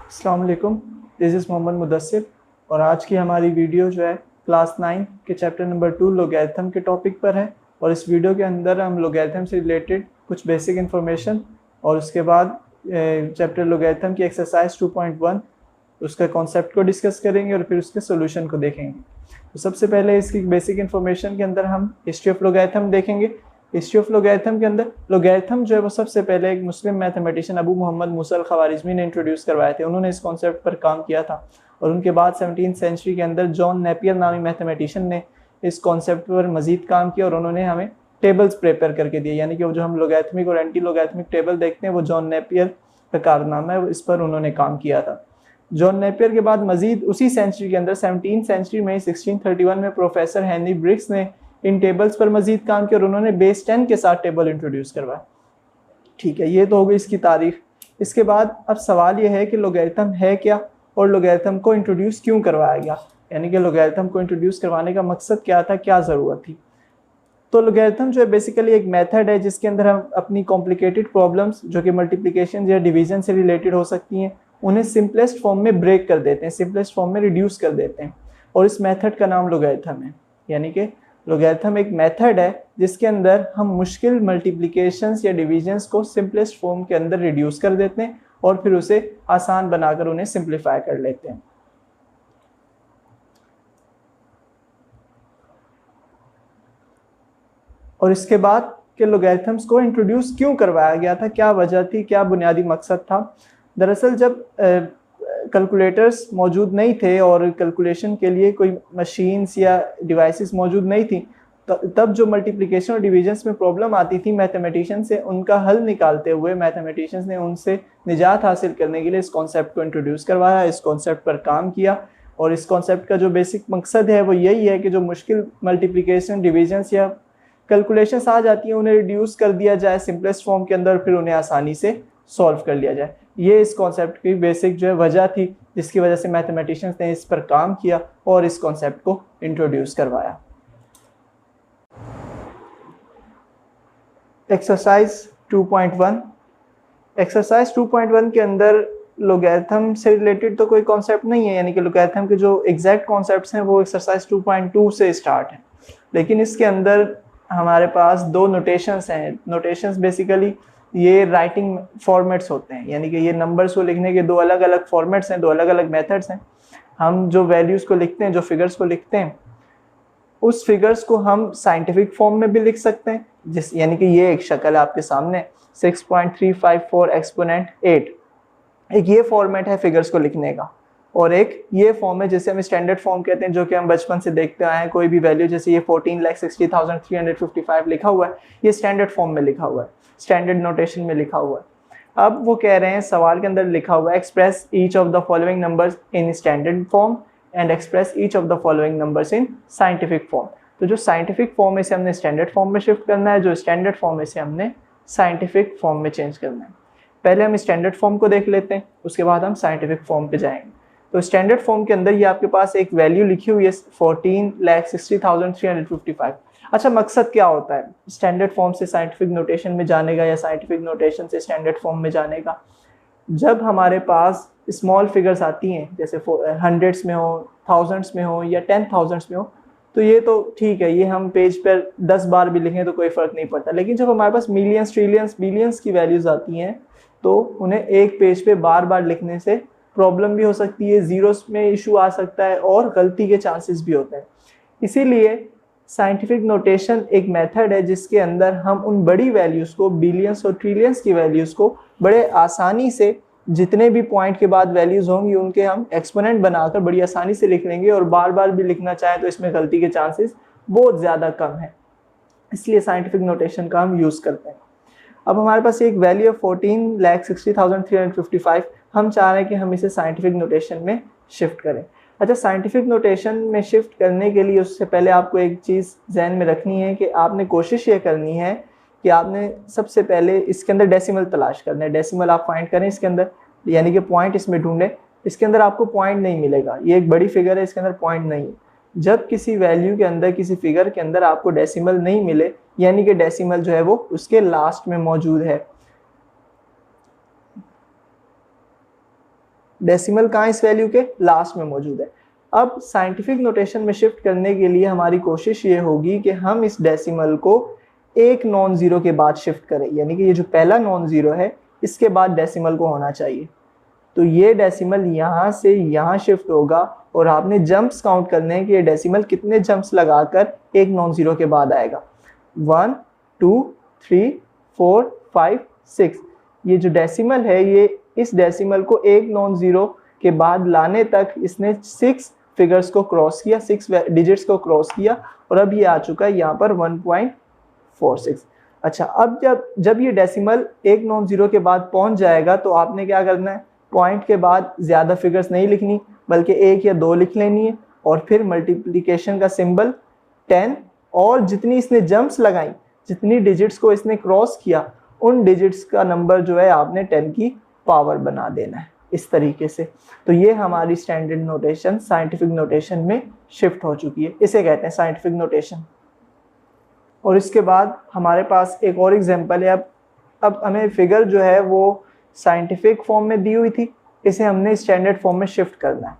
अस्सलाम वालेकुम, this is Mohammad Mudassir और आज की हमारी वीडियो जो है क्लास 9 के चैप्टर नंबर 2 लोगैरिथम के टॉपिक पर है। और इस वीडियो के अंदर हम लोगैरिथम से रिलेटेड कुछ बेसिक इन्फॉर्मेशन और उसके बाद चैप्टर लोगैरिथम की एक्सरसाइज 2.1 उसका कॉन्सेप्ट को डिस्कस करेंगे और फिर उसके सोल्यूशन को देखेंगे। तो सबसे पहले इसकी बेसिक इन्फॉर्मेशन के अंदर हम हिस्ट्री ऑफ लोगैरिथम देखेंगे। हिस्ट्री ऑफ लोगैरिथम के अंदर लोगैरिथम जो है वो सबसे पहले एक मुस्लिम मैथमेटिशियन अबू मोहम्मद मूसा अल ख्वारिज़मी ने इंट्रोड्यूस करवाए थे। उन्होंने इस कॉन्सेप्ट पर काम किया था और उनके बाद 17वीं सेंचुरी के अंदर जॉन नेपियर नामी मैथमेटिशियन ने इस कॉन्सेप्ट पर मजीद काम किया और उन्होंने हमें टेबल्स प्रिपेयर करके दिए, यानी कि वो जो हम लोगैरिथमिक और एंटी लोगैरिथमिक टेबल देखते हैं वो जॉन नेपियर का कारनामा है, इस पर उन्होंने काम किया था। जॉन नेपियर के बाद मजीद उसी सेंचुरी के अंदर 17वीं सेंचुरी में 1631 में प्रोफेसर हेनरी ब्रिग्स ने इन टेबल्स पर मजीद काम किया और उन्होंने बेस 10 के साथ टेबल इंट्रोड्यूस करवाया। ठीक है, ये तो हो गई इसकी तारीख। इसके बाद अब सवाल ये है कि लोगैरिथम है क्या और लोगैरिथम को इंट्रोड्यूस क्यों करवाया गया, यानी कि लोगैरिथम को इंट्रोड्यूस करवाने का मकसद क्या था, क्या ज़रूरत थी। तो लोगैरिथम जो है बेसिकली एक मेथड है जिसके अंदर हम अपनी कॉम्प्लिकेटेड प्रॉब्लम्स जो कि मल्टीप्लिकेशन या डिवीजन से रिलेटेड हो सकती हैं उन्हें सिंपलेस्ट फॉर्म में ब्रेक कर देते हैं, सिंपलेस्ट फॉर्म में रिड्यूस कर देते हैं और इस मेथड का नाम लोगैरिथम है। यानी कि लोगैरिथम एक मेथड है जिसके अंदर हम मुश्किल मल्टीप्लिकेशंस या डिवीजन्स को सिंपलेस्ट फॉर्म के अंदर रिड्यूस कर देते हैं और फिर उसे आसान बनाकर उन्हें सिंप्लीफाई कर लेते हैं। और इसके बाद के लोगैरिथम्स को इंट्रोड्यूस क्यों करवाया गया था, क्या वजह थी, क्या बुनियादी मकसद था। दरअसल जब कैलकुलेटर्स मौजूद नहीं थे और कैलकुलेशन के लिए कोई मशीन्स या डिवाइसेस मौजूद नहीं थी, तब जो मल्टीप्लिकेशन और डिवीजन्स में प्रॉब्लम आती थी मैथमेटिशियन से उनका हल निकालते हुए मैथमेटिशियंस ने उनसे निजात हासिल करने के लिए इस कॉन्सेप्ट को इंट्रोड्यूस करवाया, इस कॉन्सेप्ट पर काम किया। और इस कॉन्सेप्ट का जो बेसिक मकसद है वो यही है कि जो मुश्किल मल्टीप्लिकेशन डिवीजन्स या कैलकुलेशंस आ जाती हैं उन्हें रिड्यूस कर दिया जाए सिंपलेस्ट फॉर्म के अंदर, फिर उन्हें आसानी से सॉल्व कर लिया जाए। ये इस कॉन्सेप्ट की बेसिक जो है वजह थी जिसकी वजह से मैथमेटिशियंस ने इस पर काम किया और इस कॉन्सेप्ट को इंट्रोड्यूस करवाया। एक्सरसाइज 2.1। एक्सरसाइज 2.1 के अंदर लोगैरिथम से रिलेटेड तो कोई कॉन्सेप्ट नहीं है, यानी कि लोगैरिथम के जो एग्जैक्ट कॉन्सेप्ट्स हैं वो एक्सरसाइज 2.2 से स्टार्ट है, लेकिन इसके अंदर हमारे पास दो नोटेशंस हैं। नोटेशंस बेसिकली ये राइटिंग फॉर्मेट्स होते हैं, यानी कि ये नंबर्स को लिखने के दो अलग अलग फॉर्मेट्स हैं, दो अलग अलग मेथड्स हैं। हम जो वैल्यूज़ को लिखते हैं, जो फिगर्स को लिखते हैं, उस फिगर्स को हम साइंटिफिक फॉर्म में भी लिख सकते हैं, जिस यानी कि ये एक शक्ल है आपके सामने 6.354 एक्सपोनेंट 8, एक ये फॉर्मेट है फिगर्स को लिखने का। और एक ये फॉर्म है जिसे हम स्टैंडर्ड फॉर्म कहते हैं, जो कि हम बचपन से देखते आए हैं। कोई भी वैल्यू जैसे ये 14,60,355 लिखा हुआ है, ये स्टैंडर्ड फॉर्म में लिखा हुआ है, स्टैंडर्ड नोटेशन में लिखा हुआ है। अब वो कह रहे हैं, सवाल के अंदर लिखा हुआ है express each of the following numbers in standard form and express each of the following numbers in scientific form. तो जो साइंटिफिक फॉर्म है इसे हमने स्टैंडर्ड फॉर्म में शिफ्ट करना है, जो स्टैंडर्ड फॉर्म है इसे हमने साइंटिफिक फॉर्म में चेंज करना है। पहले हम स्टैंडर्ड फॉर्म को देख लेते हैं, उसके बाद हम साइंटिफिक फॉर्म पे जाएंगे। तो स्टैंडर्ड फॉर्म के अंदर ये आपके पास एक वैल्यू लिखी हुई है 14,60,355। अच्छा, मकसद क्या होता है स्टैंडर्ड फॉर्म से साइंटिफिक नोटेशन में जाने का या साइंटिफिक नोटेशन से स्टैंडर्ड फॉर्म में जाने का? जब हमारे पास स्मॉल फिगर्स आती हैं, जैसे हंड्रेड्स में हो, थाउजेंड्स में हो या 10,000s में हो, तो ये तो ठीक है, ये हम पेज पर 10 बार भी लिखें तो कोई फ़र्क नहीं पड़ता। लेकिन जब हमारे पास मिलियंस, ट्रिलियंस, बिलियंस की वैल्यूज़ आती हैं तो उन्हें एक पेज पे बार बार लिखने से प्रॉब्लम भी हो सकती है, जीरोस में इशू आ सकता है और गलती के चांसेस भी होते हैं। इसीलिए साइंटिफिक नोटेशन एक मेथड है जिसके अंदर हम उन बड़ी वैल्यूज़ को, बिलियंस और ट्रिलियंस की वैल्यूज़ को बड़े आसानी से, जितने भी पॉइंट के बाद वैल्यूज़ होंगी उनके हम एक्सपोनेंट बनाकर बड़ी आसानी से लिख लेंगे और बार बार भी लिखना चाहें तो इसमें गलती के चांसेस बहुत ज़्यादा कम है, इसलिए साइंटिफिक नोटेशन का हम यूज़ करते हैं। अब हमारे पास एक वैल्यू है 14,60,355, हम चाह रहे हैं कि हम इसे साइंटिफिक नोटेशन में शिफ्ट करें। अच्छा, साइंटिफिक नोटेशन में शिफ्ट करने के लिए उससे पहले आपको एक चीज़ जहन में रखनी है कि आपने कोशिश ये करनी है कि आपने सबसे पहले इसके अंदर डेसिमल तलाश करना है। डेसिमल आप फाइंड करें इसके अंदर, यानी कि पॉइंट इसमें ढूंढें। इसके अंदर आपको पॉइंट नहीं मिलेगा, ये एक बड़ी फिगर है, इसके अंदर पॉइंट नहीं है। जब किसी वैल्यू के अंदर, किसी फिगर के अंदर आपको डेसिमल नहीं मिले, यानी कि डेसिमल जो है वो उसके लास्ट में मौजूद है, डेसिमल कहाँ इस वैल्यू के लास्ट में मौजूद है। अब साइंटिफिक नोटेशन में शिफ्ट करने के लिए हमारी कोशिश ये होगी कि हम इस डेसिमल को एक नॉन ज़ीरो के बाद शिफ्ट करें, यानी कि ये जो पहला नॉन ज़ीरो है इसके बाद डेसिमल को होना चाहिए। तो ये डेसिमल यहाँ से यहाँ शिफ्ट होगा और आपने जंप्स काउंट करने हैं कि ये डेसिमल कितने जंप्स लगाकर एक नॉन ज़ीरो के बाद आएगा। 1 2 3 4 5 6। ये जो डेसिमल है ये इस डेसिमल को एक नॉन ज़ीरो के बाद लाने तक इसने 6 फिगर्स को क्रॉस किया, 6 डिजिट्स को क्रॉस किया और अब ये आ चुका है यहाँ पर 1.46। अच्छा, अब जब ये डेसिमल एक नॉन ज़ीरो के बाद पहुँच जाएगा तो आपने क्या करना है, पॉइंट के बाद ज़्यादा फिगर्स नहीं लिखनी बल्कि 1 या 2 लिख लेनी है और फिर मल्टीप्लिकेशन का सिंबल 10 और जितनी इसने जंप्स लगाई, जितनी डिजिट्स को इसने क्रॉस किया, उन डिजिट्स का नंबर जो है आपने 10 की पावर बना देना है इस तरीके से। तो ये हमारी स्टैंडर्ड नोटेशन साइंटिफिक नोटेशन में शिफ्ट हो चुकी है, इसे कहते हैं साइंटिफिक नोटेशन। और इसके बाद हमारे पास एक और एग्जांपल है। अब हमें फिगर जो है वो साइंटिफिक फॉर्म में दी हुई थी, इसे हमने स्टैंडर्ड फॉर्म में शिफ्ट करना है।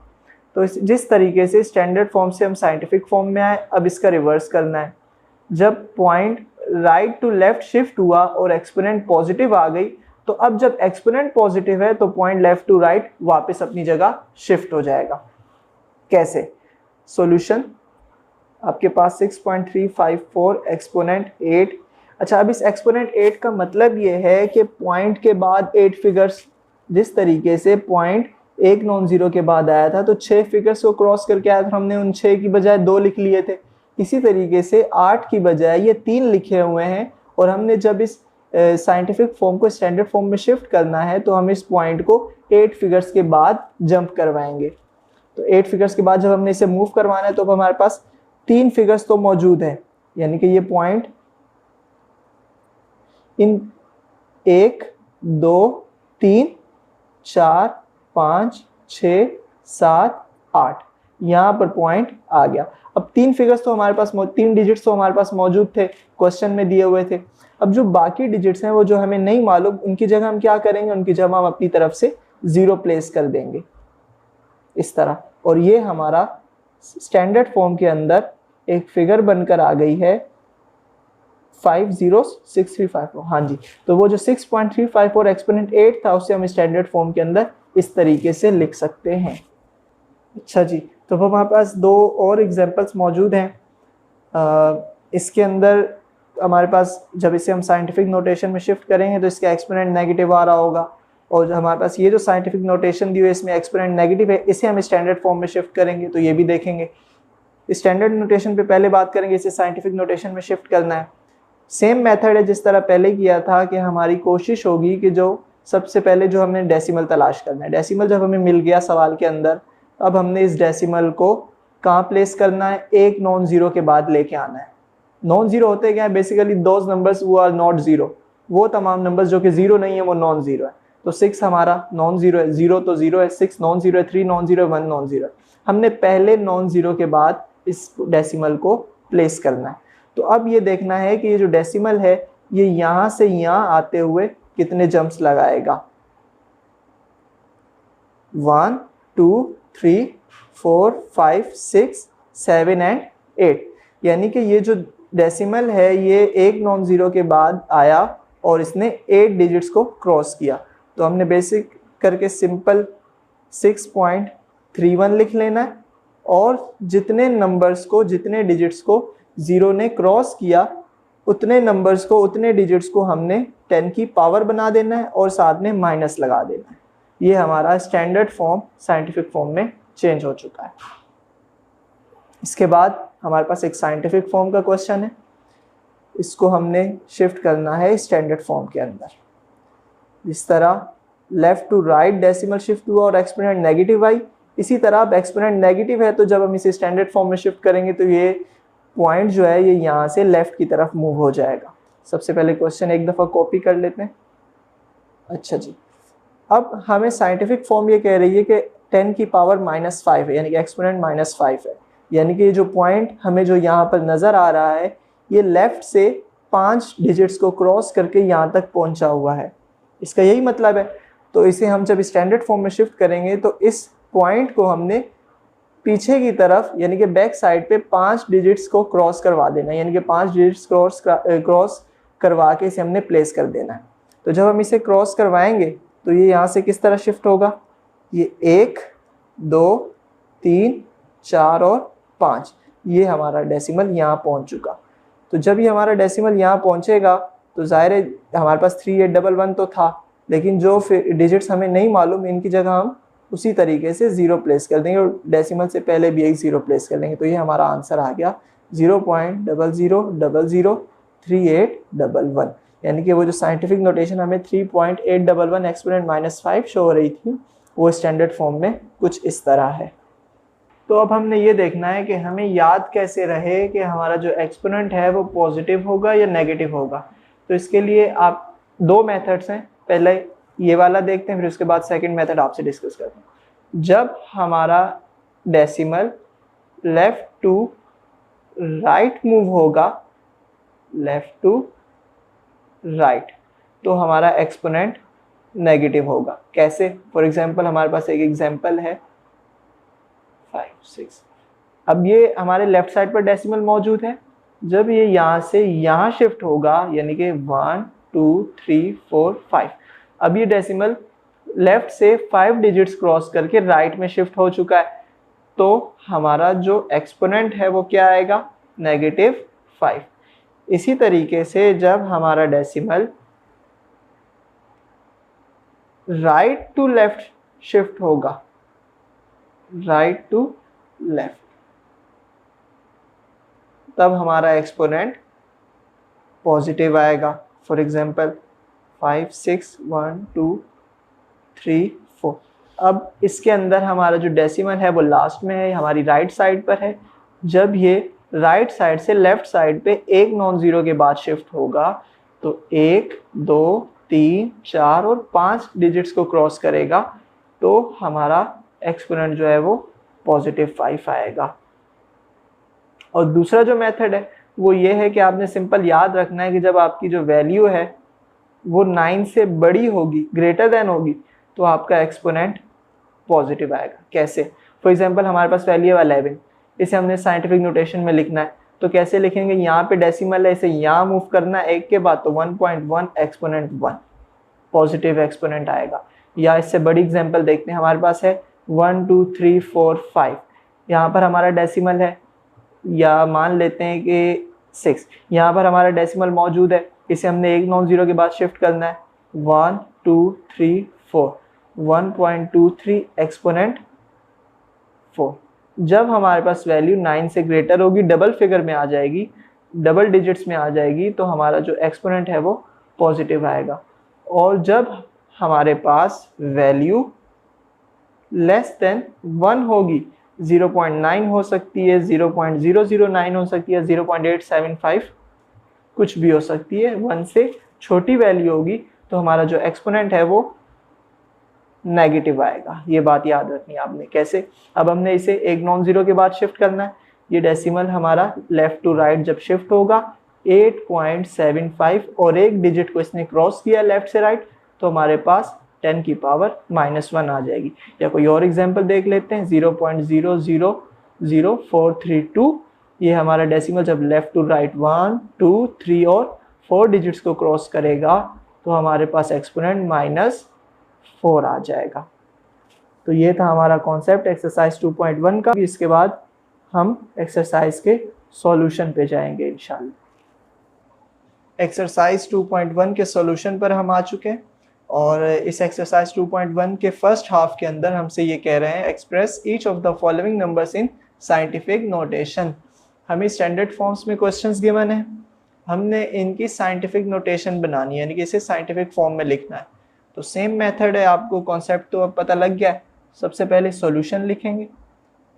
तो जिस तरीके से स्टैंडर्ड फॉर्म से हम साइंटिफिक फॉर्म में आए, अब इसका रिवर्स करना है। जब point right to left shift हुआ और एक्सपोनेंट पॉजिटिव आ गई, तो अब जब एक्सपोनेंट पॉजिटिव है तो पॉइंट लेफ्ट टू राइट वापस अपनी जगह शिफ्ट हो जाएगा। कैसे? सॉल्यूशन आपके पास 6.354 एक्सपोनेंट 8। अच्छा, अब इस एक्सपोनेंट 8 का मतलब ये है कि पॉइंट के बाद 8 फिगर्स, जिस तरीके से पॉइंट एक नॉन ज़ीरो के बाद आया था तो 6 फिगर्स को क्रॉस करके आया था, हमने उन 6 की बजाय 2 लिख लिए थे। इसी तरीके से 8 की बजाय ये 3 लिखे हुए हैं और हमने जब इस साइंटिफिक फॉर्म को स्टैंडर्ड फॉर्म में शिफ्ट करना है तो हम इस पॉइंट को 8 फिगर्स के बाद जंप करवाएंगे। तो 8 फिगर्स के बाद जब हमने इसे मूव करवाना है तो अब हमारे पास 3 फिगर्स तो मौजूद हैं, यानी कि ये पॉइंट इन 1 2 3 4 5 6 7 8 यहाँ पर पॉइंट आ गया। अब 3 फिगर्स तो हमारे पास 3 डिजिट्स तो हमारे पास मौजूद थे, क्वेश्चन में दिए हुए थे। अब जो बाकी डिजिट्स हैं वो जो हमें नहीं मालूम, उनकी जगह हम क्या करेंगे, उनकी जगह हम अपनी तरफ से 0 प्लेस कर देंगे इस तरह। और ये हमारा स्टैंडर्ड फॉर्म के अंदर एक फिगर बनकर आ गई है 50634। हाँ जी, तो वो जो 6.354 एक्सपोनेंट 8 था उसे हम स्टैंडर्ड फॉर्म के अंदर इस तरीके से लिख सकते हैं। अच्छा जी, तो अब हमारे पास 2 और एग्जांपल्स मौजूद हैं। इसके अंदर हमारे पास जब इसे हम साइंटिफिक नोटेशन में शिफ्ट करेंगे तो इसका एक्सपोनेंट नेगेटिव आ रहा होगा और हमारे पास ये जो साइंटिफिक नोटेशन दी हुई है इसमें एक्सपोनेंट नेगेटिव है, इसे हम स्टैंडर्ड फॉर्म में शिफ्ट करेंगे तो ये भी देखेंगे। स्टैंडर्ड नोटेशन पे पहले बात करेंगे, इसे साइंटिफिक नोटेशन में शिफ्ट करना है। सेम मेथड है जिस तरह पहले किया था कि हमारी कोशिश होगी कि जो सबसे पहले जो हमें डेसिमल तलाश करना है। डेसिमल जब हमें मिल गया सवाल के अंदर, अब हमने इस डेसिमल को कहाँ प्लेस करना है, एक नॉन ज़ीरो के बाद लेके आना है। नॉन ज़ीरो होते क्या है, बेसिकली दोज नंबर्स वो आर नॉट ज़ीरो, वो तमाम नंबर्स जो कि ज़ीरो नहीं है वो नॉन ज़ीरो है। तो 6 हमारा नॉन ज़ीरो है, 0 तो 0 है, 6 नॉन ज़ीरो है, 3 नॉन ज़ीरो है, 1 नॉन ज़ीरो है। हमने पहले नॉन ज़ीरो के बाद इस डेसिमल को प्लेस करना है। तो अब ये देखना है कि ये जो डेसिमल है ये यहाँ से यहाँ आते हुए कितने जंप्स लगाएगा। 1 2 3 4 5 6 7 एंड 8, यानी कि ये जो डेसिमल है ये एक नॉन ज़ीरो के बाद आया और इसने 8 डिजिट्स को क्रॉस किया। तो हमने बेसिक करके सिंपल 6.31 लिख लेना है और जितने नंबर्स को, जितने डिजिट्स को ज़ीरो ने क्रॉस किया उतने नंबर्स को, उतने डिजिट्स को हमने 10 की पावर बना देना है और साथ में माइनस लगा देना है। ये हमारा स्टैंडर्ड फॉर्म साइंटिफिक फॉर्म में चेंज हो चुका है। इसके बाद हमारे पास एक साइंटिफिक फॉर्म का क्वेश्चन है, इसको हमने शिफ्ट करना है स्टैंडर्ड फॉर्म के अंदर। इस तरह left to right decimal shift हुआ और एक्सपोनेंट नेगेटिव आई। इसी तरह अब एक्सपोनेंट नेगेटिव है तो जब हम इसे स्टैंडर्ड फॉर्म में शिफ्ट करेंगे तो ये पॉइंट जो है ये यहाँ से लेफ्ट की तरफ मूव हो जाएगा। सबसे पहले क्वेश्चन एक दफ़ा कॉपी कर लेते हैं। अच्छा जी, अब हमें साइंटिफिक फॉर्म ये कह रही है कि 10 की पावर -5 है, यानी कि एक्सपोनेंट -5 है, यानी कि जो पॉइंट हमें जो यहाँ पर नज़र आ रहा है ये लेफ़्ट से 5 डिजिट्स को क्रॉस करके यहाँ तक पहुँचा हुआ है। इसका यही मतलब है। तो इसे हम जब स्टैंडर्ड फॉर्म में शिफ्ट करेंगे तो इस पॉइंट को हमने पीछे की तरफ यानी कि बैक साइड पे 5 डिजिट्स को क्रॉस करवा देना है, यानी कि 5 डिजिट्स क्रॉस करवा के इसे हमने प्लेस कर देना है। तो जब हम इसे क्रॉस करवाएंगे तो ये यहाँ से किस तरह शिफ्ट होगा, ये 1 2 3 4 और 5, ये हमारा डेसिमल यहाँ पहुँच चुका। तो जब ये हमारा डेसिमल यहाँ पहुँचेगा तो ज़ाहिर है हमारे पास 3811 तो था, लेकिन जो डिजिट्स हमें नहीं मालूम इनकी जगह हम उसी तरीके से 0 प्लेस कर देंगे और डेसिमल से पहले भी एक 0 प्लेस कर देंगे। तो ये हमारा आंसर आ गया 0.00003811, यानी कि वो जो साइंटिफिक नोटेशन हमें 3.811 एक्सपोनेंट -5 शो हो रही थी वो स्टैंडर्ड फॉर्म में कुछ इस तरह है। तो अब हमने ये देखना है कि हमें याद कैसे रहे कि हमारा जो एक्सपोनेंट है वो पॉजिटिव होगा या नेगेटिव होगा। तो इसके लिए आप 2 मेथड्स हैं, पहले ये वाला देखते हैं, फिर उसके बाद सेकंड मेथड आपसे डिस्कस करते हैं। जब हमारा decimal left to right move होगा, लेफ्ट टू राइट, तो हमारा एक्सपोनेंट नेगेटिव होगा। कैसे? फॉर एग्जांपल हमारे पास एक एग्जांपल है 5 6। अब ये हमारे लेफ्ट साइड पर डेसिमल मौजूद है, जब ये यहाँ से यहाँ शिफ्ट होगा यानी कि 1 2 3 4 5, अब ये डेसिमल लेफ्ट से 5 डिजिट्स क्रॉस करके राइट में शिफ्ट हो चुका है, तो हमारा जो एक्सपोनेंट है वो क्या आएगा, -5। इसी तरीके से जब हमारा decimal right to left shift होगा, राइट टू लेफ्ट, तब हमारा एक्सपोनेंट पॉजिटिव आएगा। For example 5 6 1 2 3 4। अब इसके अंदर हमारा जो डेसिमल है वो लास्ट में है, हमारी राइट साइड पर है। जब ये राइट साइड से लेफ्ट साइड पे एक नॉन ज़ीरो के बाद शिफ्ट होगा तो 1 2 3 4 और 5 डिजिट्स को क्रॉस करेगा, तो हमारा एक्सपोनेंट जो है वो +5 आएगा। और दूसरा जो मेथड है वो ये है कि आपने सिंपल याद रखना है कि जब आपकी जो वैल्यू है वो 9 से बड़ी होगी, ग्रेटर देन होगी, तो आपका एक्सपोनेंट पॉजिटिव आएगा। कैसे? फॉर एग्जांपल हमारे पास वैल्यू है 11, इसे हमने साइंटिफिक नोटेशन में लिखना है, तो कैसे लिखेंगे, यहाँ पे डेसिमल है, इसे यहाँ मूव करना है एक के बाद, तो 1.1 एक्सपोनेंट 1 पॉजिटिव एक्सपोनेंट आएगा। या इससे बड़ी एग्जांपल देखते हैं, हमारे पास है 1 2 3 4 5, यहाँ पर हमारा डेसिमल है, या मान लेते हैं कि 6, यहाँ पर हमारा डेसिमल मौजूद है, इसे हमने एक नॉन ज़ीरो के बाद शिफ्ट करना है, 1 2 3 4 1.23 एक्सपोनेंट 4। जब हमारे पास वैल्यू 9 से ग्रेटर होगी, डबल फिगर में आ जाएगी, डबल डिजिट्स में आ जाएगी, तो हमारा जो एक्सपोनेंट है वो पॉजिटिव आएगा। और जब हमारे पास वैल्यू लेस देन 1 होगी, 0.9 हो सकती है, 0.009 हो सकती है, 0.875 कुछ भी हो सकती है, 1 से छोटी वैल्यू होगी, तो हमारा जो एक्सपोनेंट है वो नेगेटिव आएगा। ये बात याद रखनी है आपने। कैसे? अब हमने इसे एक नॉन ज़ीरो के बाद शिफ्ट करना है, ये डेसिमल हमारा लेफ्ट टू राइट जब शिफ्ट होगा 8.75 और एक डिजिट को इसने क्रॉस किया लेफ्ट से राइट, तो हमारे पास 10 की पावर -1 आ जाएगी। या कोई और एग्जांपल देख लेते हैं, 0.000432, ये हमारा डेसिमल जब लेफ्ट टू राइट 1 2 3 और 4 डिजिट्स को क्रॉस करेगा, तो हमारे पास एक्सपोनेंट -4 आ जाएगा। तो ये था हमारा कॉन्सेप्ट एक्सरसाइज 2.1 का। इसके बाद हम एक्सरसाइज के सॉल्यूशन पे जाएंगे इंशाल्लाह। एक्सरसाइज 2.1 के सॉल्यूशन पर हम आ चुके हैं और इस एक्सरसाइज 2.1 के फर्स्ट हाफ के अंदर हमसे ये कह रहे हैं, express each of the following numbers in scientific notation. हमें स्टैंडर्ड फॉर्म्स में क्वेश्चंस गिवन है, हमने इनकी साइंटिफिक नोटेशन बनानी है, यानी कि इसे साइंटिफिक फॉर्म में लिखना है। तो सेम मेथड है, आपको कॉन्सेप्ट तो अब पता लग गया है। सबसे पहले सॉल्यूशन लिखेंगे,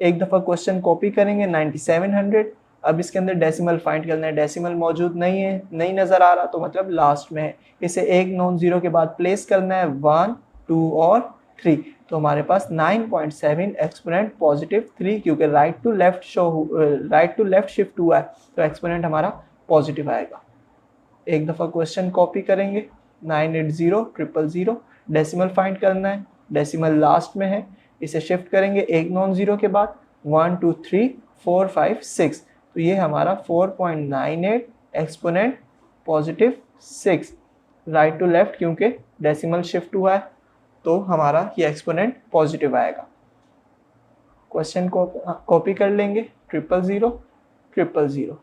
एक दफ़ा क्वेश्चन कॉपी करेंगे 9700। अब इसके अंदर डेसिमल फाइंड करना है, डेसिमल मौजूद नहीं है, नहीं नज़र आ रहा, तो मतलब लास्ट में है। इसे एक नॉन ज़ीरो के बाद प्लेस करना है 1 2 और 3, तो हमारे पास 9.7 एक्सपोनेंट +3, क्योंकि राइट टू लेफ्ट शिफ्ट हुआ है, तो एक्सपोनेंट हमारा पॉजिटिव आएगा। एक दफ़ा क्वेश्चन कॉपी करेंगे 980 000, डेसिमल फाइंड करना है, डेसिमल लास्ट में है, इसे शिफ्ट करेंगे एक नॉन ज़ीरो के बाद, 1 2 3 4 5 6, तो ये हमारा 4.98 exponent positive 6, right to left क्योंकि डेसिमल शिफ्ट हुआ है तो हमारा ये एक्सपोनेंट पॉजिटिव आएगा। क्वेश्चन को कॉपी कर लेंगे, 000 000,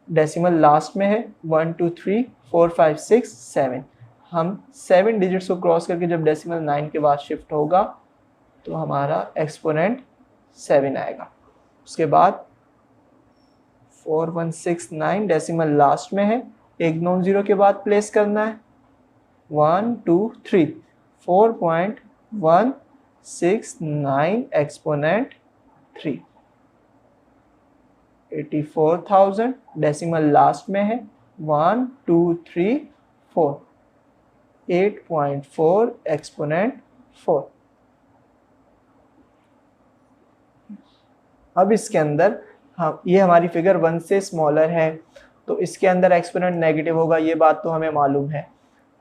डेसिमल लास्ट में है 1 2 3 4 5 6 7, हम 7 डिजिट्स को क्रॉस करके जब डेसिमल 9 के बाद शिफ्ट होगा तो हमारा एक्सपोनेंट 7 आएगा। उसके बाद 4169 डेसिमल लास्ट में है, एक नॉन ज़ीरो के बाद प्लेस करना है, 1 2 3 4.169 एक्सपोनेंट 3, 84,000 डेसिमल लास्ट में है, 1 2 3 4, 8.4 एक्सपोनेंट 4। अब इसके अंदर ये हमारी फिगर 1 से स्मॉलर है तो इसके अंदर एक्सपोनेंट नेगेटिव होगा, ये बात तो हमें मालूम है।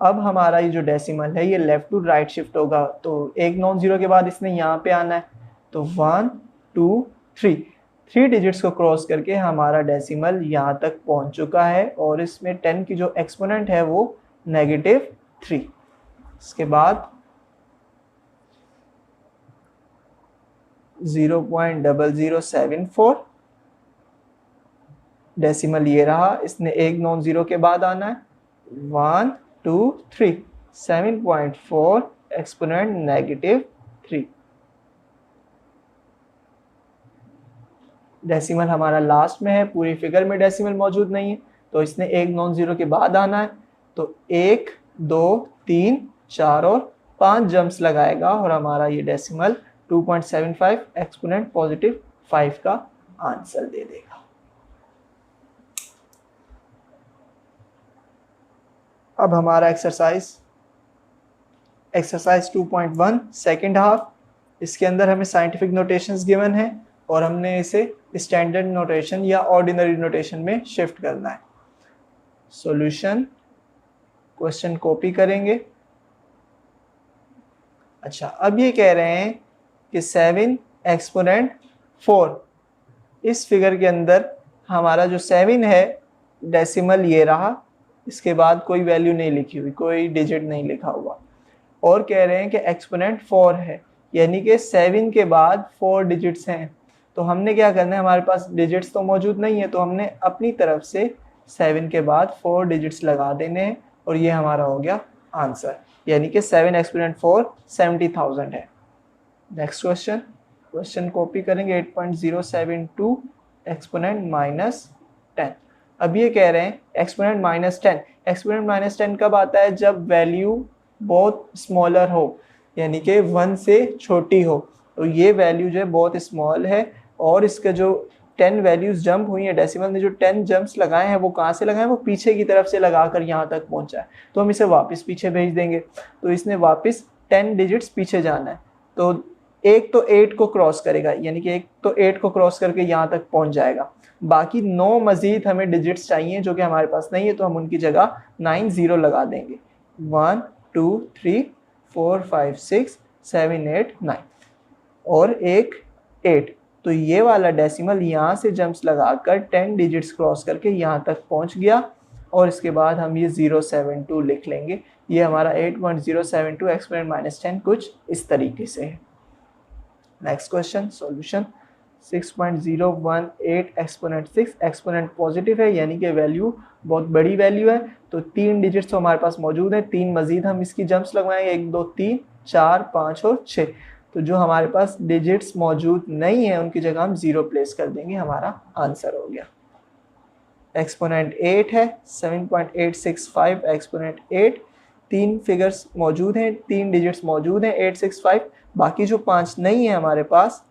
अब हमारा ये जो डेसिमल है ये लेफ्ट टू राइट शिफ्ट होगा, तो एक नॉन ज़ीरो के बाद इसने यहाँ पे आना है, तो 1 2 3 डिजिट्स को क्रॉस करके हमारा डेसिमल यहाँ तक पहुँच चुका है और इसमें 10 की जो एक्सपोनेंट है वो -3। इसके बाद 0.0074, डेसिमल ये रहा, इसने एक नॉन ज़ीरो के बाद आना है, 1 2 3 7.4 एक्सपोनेंट -3। डेसिमल हमारा लास्ट में है, पूरी फिगर में डेसिमल मौजूद नहीं है तो इसने एक नॉन ज़ीरो के बाद आना है, तो 1 2 3 4 और 5 जंप्स लगाएगा और हमारा ये डेसिमल 2.75 एक्सपोनेंट पॉजिटिव 5 का आंसर दे देगा। अब हमारा एक्सरसाइज 2.1 सेकेंड हाफ, इसके अंदर हमें साइंटिफिक नोटेशंस गिवन है और हमने इसे स्टैंडर्ड नोटेशन या ऑर्डिनरी नोटेशन में शिफ्ट करना है। सॉल्यूशन, क्वेश्चन कॉपी करेंगे। अच्छा, अब ये कह रहे हैं कि 7 एक्सपोनेंट 4, इस फिगर के अंदर हमारा जो 7 है डेसिमल ये रहा, इसके बाद कोई वैल्यू नहीं लिखी हुई, कोई डिजिट नहीं लिखा हुआ, और कह रहे हैं कि एक्सपोनेंट 4 है, यानी कि 7 के बाद 4 डिजिट्स हैं। तो हमने क्या करना है, हमारे पास डिजिट्स तो मौजूद नहीं है तो हमने अपनी तरफ से 7 के बाद 4 डिजिट्स लगा देने हैं और ये हमारा हो गया आंसर, यानी कि 7 एक्सपोनेंट 4 70,000 है। नेक्स्ट क्वेश्चन कॉपी करेंगे, 8.072 एक्सपोनेंट -10। अब ये कह रहे हैं एक्सपोनेंट -10, एक्सपोनेंट -10 कब आता है, जब वैल्यू बहुत स्मॉलर हो, यानी कि 1 से छोटी हो। तो ये वैल्यू जो है बहुत स्मॉल है और इसका जो 10 वैल्यूज जंप हुई है, डेसिमल ने जो 10 जंप्स लगाए हैं वो कहाँ से लगाए हैं, वो पीछे की तरफ से लगाकर यहाँ तक पहुँचा है, तो हम इसे वापस पीछे भेज देंगे। तो इसने वापस 10 डिजिट्स पीछे जाना है, तो एक तो 8 को क्रॉस करेगा, यानी कि एक तो 8 को क्रॉस करके यहाँ तक पहुँच जाएगा, बाकी 9 मजीद हमें डिजिट्स चाहिए जो कि हमारे पास नहीं है, तो हम उनकी जगह 9 0 लगा देंगे, 1 2 3 4 5 6 7 8 9 और एक 8। तो ये वाला डेसिमल यहाँ से जंप्स लगाकर 10 डिजिट्स क्रॉस करके यहाँ तक पहुँच गया और इसके बाद हम ये 072 लिख लेंगे। ये हमारा 8.072 एक्सपोनेंट -10 कुछ इस तरीके से है। Next question, solution, 6.018 exponent 6, exponent positive है यानी कि वैल्यू बहुत बड़ी वैल्यू है, तो 3 डिजिट्स तो हमारे पास मौजूद हैं, 3 मजीद हम इसकी जंप्स लगवाएंगे, 1 2 3 4 5 और 6। तो जो हमारे पास डिजिट्स मौजूद नहीं है उनकी जगह हम 0 प्लेस कर देंगे, हमारा आंसर हो गया। एक्सपोनेंट 8 है, 7.865 एक्सपोनेंट 8, 3 फिगर्स मौजूद हैं, 3 डिजिट्स मौजूद हैं 865, बाकी जो 5 नहीं है हमारे पास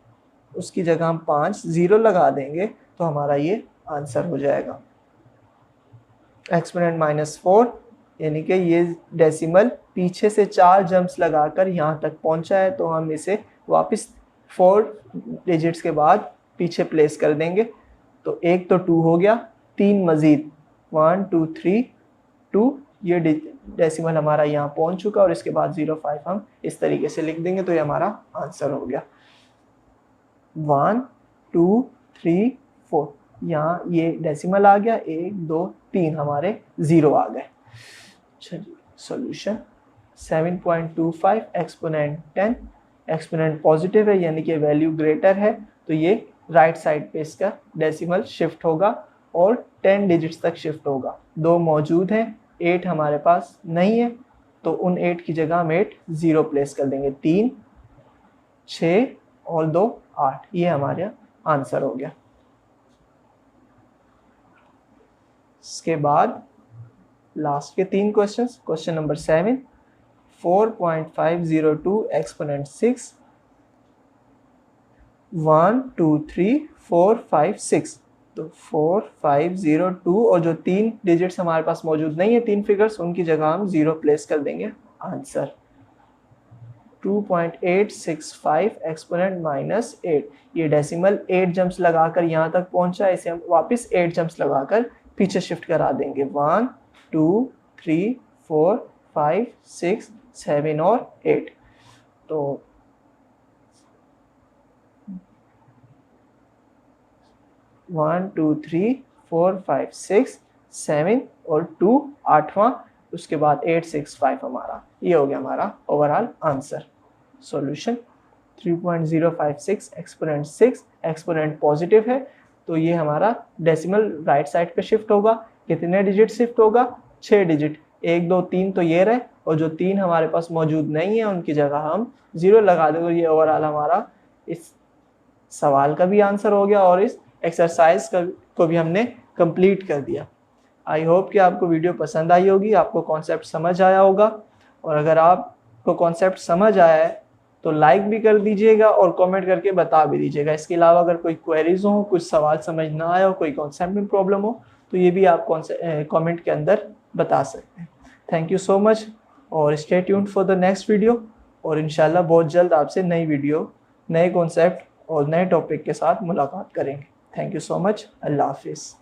उसकी जगह हम 5 0 लगा देंगे तो हमारा ये आंसर हो जाएगा। एक्सपोनेंट -4 यानी कि ये डेसिमल पीछे से 4 जंप्स लगाकर यहाँ तक पहुँचा है, तो हम इसे वापस 4 डिजिट्स के बाद पीछे प्लेस कर देंगे, तो एक तो 2 हो गया, 3 मजीद 1 2 3 2, ये डेसिमल हमारा यहाँ पहुंच चुका और इसके बाद 0.5 हम इस तरीके से लिख देंगे तो ये हमारा आंसर हो गया। 1 2 3 4, यहाँ ये डेसिमल आ गया, 1 2 3 हमारे 0 आ गए। चलिए सॉल्यूशन 7.25 एक्सपोनेंट 10, एक्सपोनेंट पॉजिटिव है यानी कि वैल्यू ग्रेटर है तो ये राइट साइड पे इसका डेसिमल शिफ्ट होगा और 10 डिजिट्स तक शिफ्ट होगा। 2 मौजूद हैं, 8 हमारे पास नहीं है तो उन 8 की जगह हम 8 0 प्लेस कर देंगे। 3 6 और 2 8, ये हमारे आंसर हो गया। इसके बाद लास्ट के 3 क्वेश्चंस। क्वेश्चन नंबर 7, 4.502 एक्सपोनेंट 6, 1 2 3 4 5 6, तो 4 5 0 2 और जो 3 डिजिट्स हमारे पास मौजूद नहीं है, 3 फिगर्स, उनकी जगह हम 0 प्लेस कर देंगे। आंसर 2.865 एक्सपोनेंट -8, ये डेसिमल 8 जंप्स लगाकर यहाँ तक पहुँचा, इसे हम वापस 8 जंप्स लगाकर पीछे शिफ्ट करा देंगे। 1 2 3 4 5 6 7 और 8, तो 1 2 3 4 5 6 7 और 2 8वां, उसके बाद 8 6 5 हमारा, ये हो गया हमारा overall answer. Solution 3.056 exponent 6, exponent positive है तो ये हमारा डेसिमल राइट साइड पे शिफ्ट होगा। कितने डिजिट शिफ्ट होगा? 6 डिजिट, 1 2 3 तो ये रहे और जो 3 हमारे पास मौजूद नहीं है उनकी जगह हम 0 लगा देंगे। ये ओवरऑल हमारा इस सवाल का भी आंसर हो गया और इस एक्सरसाइज को भी हमने कंप्लीट कर दिया। आई होप कि आपको वीडियो पसंद आई होगी, आपको कॉन्सेप्ट समझ आया होगा, और अगर आपको कॉन्सेप्ट समझ आया है तो लाइक भी कर दीजिएगा और कमेंट करके बता भी दीजिएगा। इसके अलावा अगर कोई क्वेरीज हो, कुछ सवाल समझ ना आया हो, कोई कॉन्सेप्ट में प्रॉब्लम हो तो ये भी आप कमेंट के अंदर बता सकते हैं। थैंक यू सो मच और stay tuned for the next video, और इंशाल्लाह बहुत जल्द आपसे नई वीडियो, नए कॉन्सेप्ट और नए टॉपिक के साथ मुलाकात करेंगे। Thank you so much. अल्लाह हाफिज़।